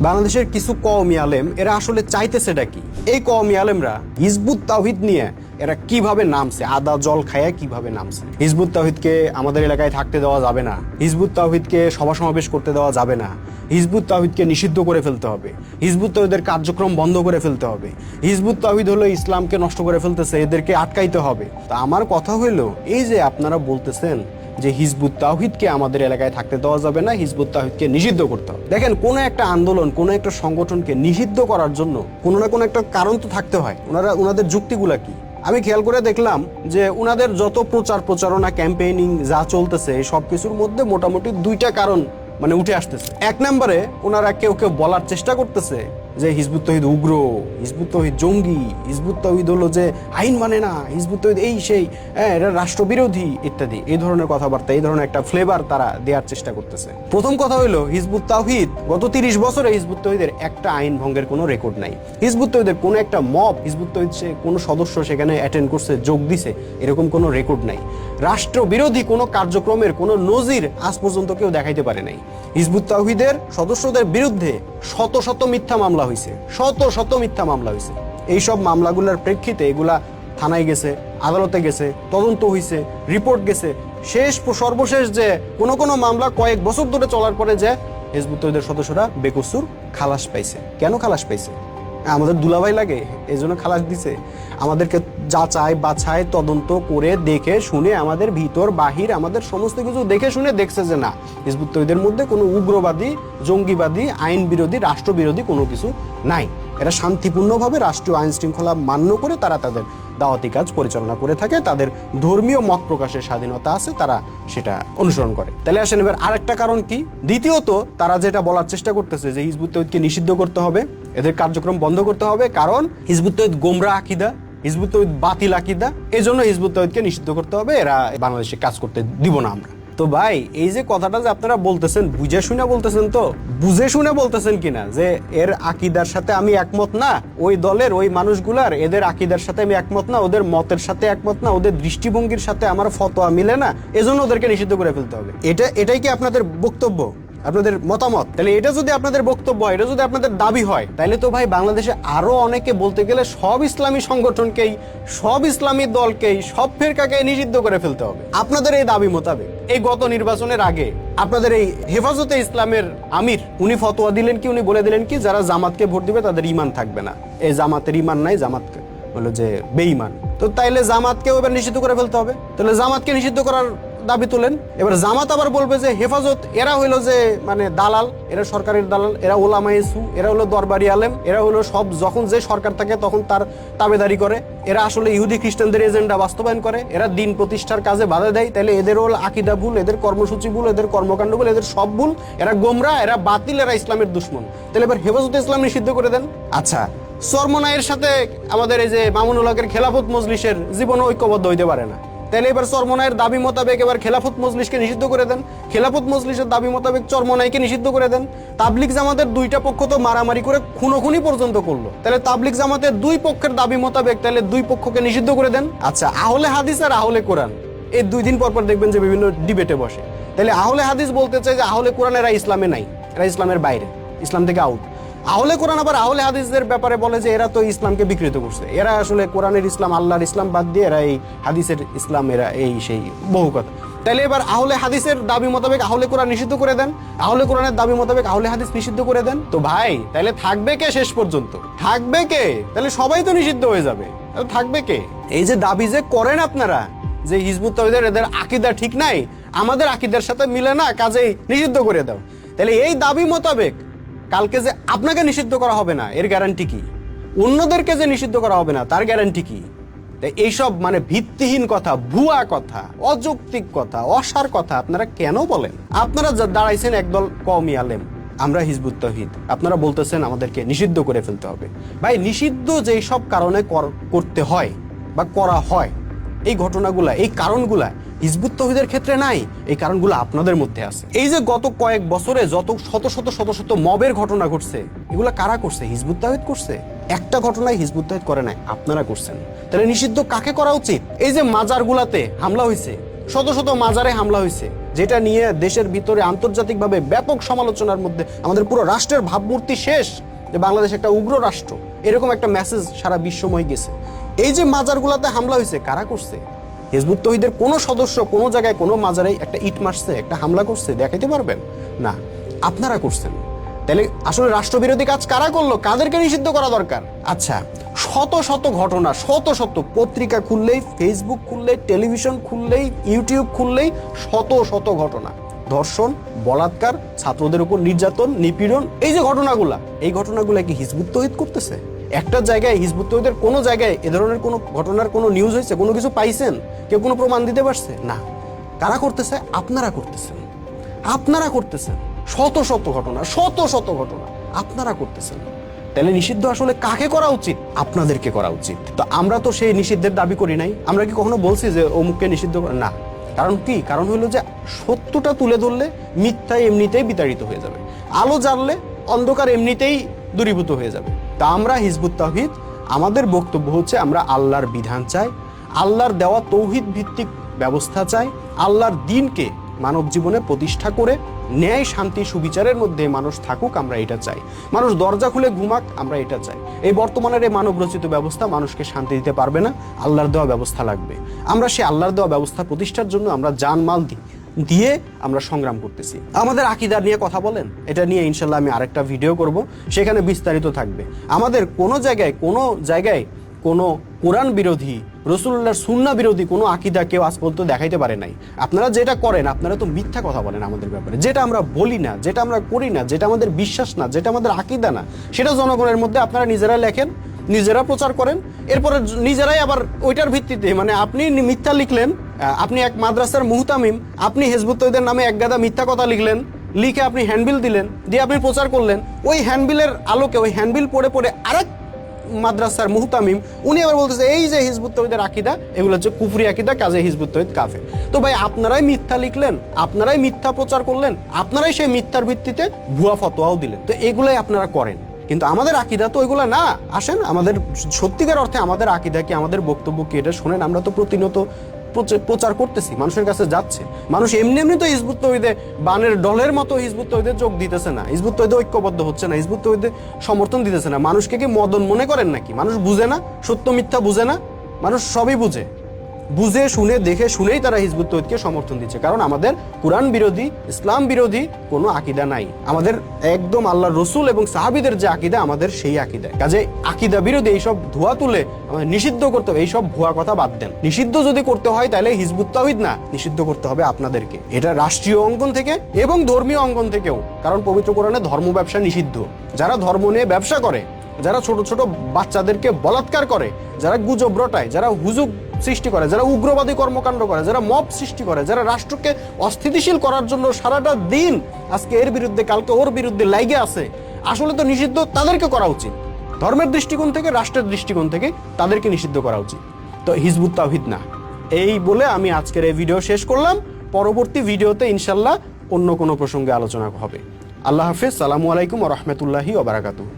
বাংলাদেশের কিছু কওমি আলেম এরা আসলে চাইতেছেটা কি? এই কওমি আলেমরা হিজবুত তাওহীদ নিয়ে এরা কিভাবে নামছে, আদা জল খায়া কিভাবে নামছে। হিজবুত তাওহীদকে আমাদের এলাকায় থাকতে দেওয়া যাবে না, হিজবুত তাওহীদকে সভা সমাবেশ করতে দেওয়া যাবে না, হিজবুত তাওহীদকে নিষিদ্ধ করে ফেলতে হবে, হিজবুত তাওহীদের কার্যক্রম বন্ধ করে ফেলতে হবে, হিজবুত তাওহীদ হলো ইসলামকে নষ্ট করে ফেলতেছে, এদেরকে আটকাইতে হবে। তা আমার কথা হইলো, এই যে আপনারা বলতেছেন যে হিজবুত তাওহীদকে আমাদের এলাকায় থাকতে দেওয়া যাবে না, হিজবুত তাওহীদকে নিষিদ্ধ করতে হবে। দেখেন, কোন একটা আন্দোলন, কোন একটা সংগঠনকে নিষিদ্ধ করার জন্য কোনো না কোনো একটা কারণ তো থাকতে হয়। ওনাদের যুক্তিগুলা কি? আমি খেয়াল করে দেখলাম যে ওনাদের যত প্রচারণা, ক্যাম্পেইনিং যা চলতেছে সবকিছুর মধ্যে মোটামুটি দুইটা কারণ উঠে আসতেছে। এক নম্বরে ওনারা কেউ বলার চেষ্টা করতেছে যে হিজবুত তাওহীদ উগ্র, হিজবুত তাওহীদ জঙ্গি, হিজবুত তাওহীদ হলো যে আইন মানে না, হিজবুত তাওহীদ এই সেই, এরা রাষ্ট্রবিরোধী ইত্যাদি, এই ধরনের কথাবার্তা, এই ধরনের একটা ফ্লেভার তারা দেওয়ার চেষ্টা করতেছে। প্রথম কথা হলো, হিজবুত তাওহীদ গত 30 বছরে হিজবুত তাওহীদের একটা আইন ভঙ্গের কোনো রেকর্ড নাই। হিজবুত তাওহীদের কোনো একটা মব, হিজবুত তাওহীদ কোনো সদস্য সেখানে অ্যাটেন্ড করছে, যোগ দিছে, এরকম কোনো রেকর্ড নাই। রাষ্ট্রবিরোধী কোনো কার্যক্রমের কোনো নজির আজ পর্যন্ত কেউ দেখাইতে পারে নাই। হিজবুত তাওহীদের সদস্যদের বিরুদ্ধে শত শত মিথ্যা মামলা হয়েছে, শত মিথ্যা মামলা হয়েছে। এইসব মামলাগুলোর প্রেক্ষিতে এগুলা থানায় গেছে, আদালতে গেছে, তদন্ত হয়েছে, রিপোর্ট গেছে। সর্বশেষ যে কোনো মামলা কয়েক বছর ধরে চলার পরে যে হিজবুত তাওহীদের সদস্যরা বেকসুর খালাস পাইছে। কেন খালাস পাইছে? আমাদের দুলাভাই লাগে এই জন্য খালাস দিছে? আমাদেরকে যাচাই বাছাই তদন্ত করে দেখে শুনে, আমাদের ভিতর বাহির আমাদের সমস্ত কিছু দেখে শুনে দেখছে যে না, হিজবুত তাওহীদের মধ্যে কোনো উগ্রবাদী, জঙ্গিবাদী, আইন বিরোধী, রাষ্ট্রবিরোধী কোনো কিছু নাই। এরা শান্তিপূর্ণভাবে রাষ্ট্রীয় আইন শৃঙ্খলা মান্য করে তারা তাদের দাওয়াতি কাজ পরিচালনা করে থাকে, তাদের ধর্মীয় মত প্রকাশের স্বাধীনতা আছে, তারা সেটা অনুসরণ করে। তাহলে আসেন এবার আরেকটা কারণ কি? দ্বিতীয়ত, তারা যেটা বলার চেষ্টা করতেছে যে হিজবুত তাওহীদকে নিষিদ্ধ করতে হবে, এদের কার্যক্রম বন্ধ করতে হবে, কারণ হিজবুত তাওহীদ গোমরা আকীদা, হিজবুত তাওহীদ বাতিল আকীদা, এই জন্য হিজবুত তাওহীদকে নিষিদ্ধ করতে হবে, এরা বাংলাদেশে কাজ করতে দিব না আমরা। তো ভাই, এই যে কথাটা যে আপনারা বলতেছেন, বুঝে শুনে বলতেছেন, তো বুঝে শুনে বলতেছেন কিনা যে এর আকীদার সাথে আমি একমত না, ওই দলের ওই মানুষগুলার এদের আকীদার সাথে আমি একমত না, ওদের মতের সাথে একমত না, ওদের দৃষ্টিভঙ্গির সাথে আমার ফতোয়া মিলে না, এজন্য ওদেরকে নিষিদ্ধ করে ফেলতে হবে। এটাই কি আপনাদের বক্তব্য, আপনাদের মতামত? তাহলে এটা যদি আপনাদের বক্তব্য হয়, এটা যদি আপনাদের দাবি হয়, তাহলে তো ভাই বাংলাদেশে আরো অনেকে, বলতে গেলে সব ইসলামী সংগঠনকেই, সব ইসলামী দলকেই, সব ফিরকাকে নিষিদ্ধ করে ফেলতে হবে আপনাদের এই দাবি মোতাবেক। এই গত নির্বাচনের আগে আপনাদের এই হেফাজতে ইসলামের আমির উনি ফতোয়া দিলেন কি, উনি বলে দিলেন কি, যারা জামাতকে ভোট দিবে তাদের ঈমান থাকবে না, এই জামাতের ঈমান নাই, জামাত হলো যে বেঈমান। তো তাইলে জামাতকেও এবার নিষিদ্ধ করে ফেলতে হবে। তাহলে জামাতকে নিষিদ্ধ করার দাবি তুলেন। এবার জামাত আবার বলবে যে হেফাজত এরা হইলো যে দালাল, এরা সরকারের দালাল, এরা ওলামায়ে সু, এরা হলো দরবারি আলেম, এরা হলো সব, যখন যে সরকার থাকে তখন তার তাবেদারি করে, এরা আসলে ইহুদি খ্রিস্টানদের এজেন্ডা বাস্তবায়ন করে, এরা দিন প্রতিষ্ঠার কাজে বাধা দেয়। তাহলে এদের হলো আকীদা ভুল, এদের কর্মসূচি ভুল, এদের কর্মকাণ্ড ভুল, এদের সব ভুল, এরা গোমরা, এরা বাতিল, এরা ইসলামের দুশ্মন। তাহলে এবার হেফাজতে ইসলাম নিষিদ্ধ করে দেন। আচ্ছা, চরমনাইয়ের সাথে আমাদের এই যে মামুনুল হকের খেলাফত মজলিসের জীবনে ঐক্যবদ্ধ হইতে পারে না, তাহলে এবার চরমনাইয়ের দাবি মোতাবেক এবার খেলাফত মজলিসকে নিষিদ্ধ করে দেন, খেলাফত মজলিসের দাবি মোতাবেক চরমনাইকে নিষিদ্ধ করে দেন। তাবলিগ জামাতের দুইটা পক্ষ তো মারামারি করে খুনোখুনি পর্যন্ত করলো, তাহলে তাবলিগ জামাতের দুই পক্ষের দাবি মোতাবেক তাহলে দুই পক্ষকে নিষিদ্ধ করে দেন। আচ্ছা, আহলে হাদিস আর আহলে কোরআন এই 2 দিন পর দেখবেন যে বিভিন্ন ডিবেটে বসে। তাহলে আহলে হাদিস বলতে চাই যে আহলে কোরআন এরা ইসলামে নাই, এরা ইসলামের বাইরে, ইসলাম থেকে আউট। আহলে কোরআন আবার আহলে হাদিসদের ব্যাপারে বলে যে এরা তো ইসলামকে বিকৃত করছে, এরা আসলে কোরআনের ইসলাম, আল্লাহর ইসলাম বাদ দিয়ে এরা এই হাদিসের ইসলাম, এরা এই সেই বহু কথা। তাহলে এবার আহলে হাদিসের দাবি মোতাবেক আহলে কোরআন নিষিদ্ধ করে দেন, আহলে কোরআনের দাবি মোতাবেক আহলে হাদিস নিষিদ্ধ করে দেন। তো ভাই, তাহলে থাকবে কে শেষ পর্যন্ত? থাকবে কে? তাহলে সবাই তো নিষিদ্ধ হয়ে যাবে, তাহলে থাকবে কে? এই যে দাবি যে করেন আপনারা যে হিজবুত তাওহীদের এদের আকীদা ঠিক নাই, আমাদের আকীদার সাথে মিলে না, কাজেই নিষিদ্ধ করে দাও। তাহলে এই দাবি মোতাবেক কালকে যে আপনাকে নিষিদ্ধ করা হবে না, এর গ্যারান্টি কি? অন্যদেরকে যে নিষিদ্ধ করা হবে না, তার গ্যারান্টি কি? এইসব ভিত্তিহীন কথা, ভুয়া কথা, অযৌক্তিক কথা, অসার কথা আপনারা কেন বলেন? আপনারা দাঁড়াইছেন একদল কওমি আলেম, আমরা হিজবুত তাওহীদ, আপনারা বলতেছেন আমাদেরকে নিষিদ্ধ করে ফেলতে হবে। ভাই, নিষিদ্ধ যেই সব কারণে করতে হয় বা করা হয়, এই ঘটনাগুলা, এই কারণগুলা হিজবুত তাওহীদের ক্ষেত্রে নাই, এই কারণগুলো আপনাদের মধ্যে আছে। এই যে গত কয়েক বছরে যত শত শত মবের ঘটনা ঘটছে, এগুলা কারা করছে? হিজবুত তাওহীদ করছে। একটা ঘটনায় হিজবুত তাওহীদ করে নাই, আপনারা করছেন। তাহলে নিষিদ্ধ কাকে করা উচিত? এই যে মাজারগুলাতে হামলা হয়েছে, শত শত মাজারে হামলা হয়েছে, যেটা নিয়ে দেশের ভিতরে আন্তর্জাতিকভাবে ব্যাপক সমালোচনার মধ্যে আমাদের পুরো রাষ্ট্রের ভাবমূর্তি শেষ, যে বাংলাদেশ একটা উগ্র রাষ্ট্র, এরকম একটা মেসেজ সারা বিশ্বময় গেছে। এই যে মাজারগুলোতে হামলা হয়েছে, কারা করছে? হিজবুত তৌহিদের কোনো সদস্য কোনো জায়গায় কোনো মাজারে একটা ইট মারছে, একটা হামলা করছে? দেখাইতে পারবেন? না, আপনারা করছেন। তাহলে আসলে রাষ্ট্রবিরোধী কাজ কারা করলো? কাদেরকে নিষিদ্ধ করা দরকার? আচ্ছা, শত শত ঘটনা, শত শত পত্রিকা খুললেই, ফেসবুক খুললেই, টেলিভিশন খুললেই, ইউটিউব খুললেই শত শত ঘটনা, ধর্ষণ, বলাৎকার, ছাত্রদের উপর নির্যাতন, নিপীড়ন, এই যে ঘটনাগুলা, এই ঘটনাগুলা কি হিজবুত তৌহিদ করতেছে? একটা জায়গায় হিজবুত তৌহিদের কোনো জায়গায় এ ধরনের কোনো ঘটনার কোনো নিউজ হয়েছে? কোনো কিছু পাইছেন? কেউ কোনো প্রমাণ দিতে পারছে? না। কারা করতেছে? আপনারা করতেছেন। আপনারা করতেছেন শত শত ঘটনা, শত শত ঘটনা আপনারা করতেছেন। তাহলে নিষিদ্ধ আসলে কাকে করা উচিত? আপনাদেরকে করা উচিত। তো আমরা তো সেই নিষিদ্ধের দাবি করি নাই। আমরা কি কখনো বলছি যে অমুককে নিষিদ্ধ না? কারণ কি? কারণ হলো যে সত্যটা তুলে ধরলে মিথ্যায় এমনিতেই বিতাড়িত হয়ে যাবে, আলো জ্বাললে অন্ধকার এমনিতেই দূরীভূত হয়ে যাবে। তা আমরা হিজবুত তাওহীদ, আমাদের বক্তব্য হচ্ছে আমরা আল্লাহর বিধান চাই, আল্লাহর দেওয়া তৌহিদ ভিত্তিক ব্যবস্থা চাই, আল্লাহর দ্বীনকে মানব জীবনে প্রতিষ্ঠা করে ন্যায়, শান্তি, সুবিচারের মধ্যে মানুষ থাকুক, আমরা এটা চাই। মানুষ দরজা খুলে ঘুমাক, আমরা এটা চাই। এই বর্তমানের এই মানব রচিত ব্যবস্থা মানুষকে শান্তি দিতে পারবে না, আল্লাহর দেওয়া ব্যবস্থা লাগবে। আমরা সেই আল্লাহর দেওয়া ব্যবস্থা প্রতিষ্ঠার জন্য আমরা জানমাল দিয়ে আমরা সংগ্রাম করতেছি। আমাদের আকীদা নিয়ে কথা বলেন, এটা নিয়ে ইনশাল্লাহ আমি আরেকটা ভিডিও করব, সেখানে বিস্তারিত থাকবে। আমাদের কোনো জায়গায় কোনো কোরআন বিরোধী, রাসূলুল্লাহর সুন্নাহ বিরোধী কোনো আকীদা কেউ আজ পর্যন্ত দেখাইতে পারে নাই। আপনারা যেটা করেন, আপনারা তো মিথ্যা কথা বলেন আমাদের ব্যাপারে। যেটা আমরা বলি না, যেটা আমরা করি না, যেটা আমাদের বিশ্বাস না, যেটা আমাদের আকীদা না, সেটা জনগণের মধ্যে আপনারা নিজেরা লেখেন, নিজেরা প্রচার করেন, এরপরে নিজেরাই আবার ওইটার ভিত্তিতে, মানে আপনি মিথ্যা লিখলেন, আপনি এক মাদ্রাসার মুহতামিম, আপনি হিজবুত তৌহিদের নামে এক গাদা মিথ্যা কথা লিখলেন, লিখে আপনি হ্যান্ডবিল দিলেন, দিয়ে আপনি প্রচার করলেন। ওই হ্যান্ডবিলের আলোকে, ওই হ্যান্ডবিল পড়ে আরেক মাদ্রাসার মুহতামিম উনি আবার বলতেছে এই যে হিজবুত তৌহিদের আকীদা, এগুলো হচ্ছে কুফরি আকীদা, কাজে হিজবুত তৌহিদ কাফের। তো ভাই, আপনারাই মিথ্যা লিখলেন, আপনারাই মিথ্যা প্রচার করলেন, আপনারাই সেই মিথ্যার ভিত্তিতে ভুয়া ফতোয়াও দিলেন। তো এগুলাই আপনারা করেন, কিন্তু আমাদের আকীদা তো এগুলা না। আসেন, আমাদের সত্যিকার অর্থে আমাদের আকীদা কি, আমাদের বক্তব্য কি, এটা শোনেন। আমরা তো প্রতিনিয়ত প্রচার করতেছি, মানুষের কাছে যাচ্ছে। মানুষ এমনি তো হিজবুত তৌহিদে বানের ডলের মতো হিজবুত তৌহিদে যোগ দিতেছে না, হিজবুত তৌহিদে ঐক্যবদ্ধ হচ্ছে না, হিজবুত তৌহিদে সমর্থন দিতেছে না। মানুষকে কি মদন মনে করেন নাকি? মানুষ বুঝে না, সত্য মিথ্যা বুঝে না? মানুষ সবই বুঝে, বুঝে শুনে দেখে শুনেই তারা হিজবুত তৌহিদকে সমর্থন দিচ্ছে। কারণ আমাদের কোরআন বিরোধী, ইসলাম বিরোধী কোনো আকীদা নাই। আমাদের একদম আল্লাহর রাসূল এবং সাহাবীদের যে আকীদা, আমাদের সেই আকীদা। কাজে আকীদা বিরোধী এইসব ধোয়া তুলে আমাদের নিষিদ্ধ করতে হবে। এইসব ভুয়া কথা বাদ দেন। নিষিদ্ধ যদি করতে হয় তাহলে হিজবুত তাওহীদ না, নিষিদ্ধ করতে হবে আপনাদেরকে। এটা রাষ্ট্রীয় অঙ্গন থেকে এবং ধর্মীয় অঙ্গন থেকেও। কারণ পবিত্র কোরআনে ধর্ম ব্যবসা নিষিদ্ধ। যারা ধর্ম নিয়ে ব্যবসা করে, যারা ছোট ছোট বাচ্চাদেরকে বলাৎকার করে, যারা গুজব রটায়, যারা হুজুগ সৃষ্টি করে, যারা উগ্রবাদী কর্মকাণ্ড করে, যারা মব সৃষ্টি করে, যারা রাষ্ট্রকে অস্থিতিশীল করার জন্য সারাটা দিন আজকে এর বিরুদ্ধে কালকে ওর বিরুদ্ধে লাইগে আছে, আসলে তো নিষিদ্ধ তাদেরকে করা উচিত। ধর্মের দৃষ্টিকোণ থেকে, রাষ্ট্রের দৃষ্টিকোণ থেকে তাদেরকে নিষিদ্ধ করা উচিত, তো হিজবুত তাওহীদ না। এই বলে আমি আজকের এই ভিডিও শেষ করলাম। পরবর্তী ভিডিওতে ইনশাল্লাহ অন্য কোনো প্রসঙ্গে আলোচনা হবে। আল্লাহ হাফেজ। সালামু আলাইকুম ওয়া রাহমাতুল্লাহি ওয়া বারাকাতুহু।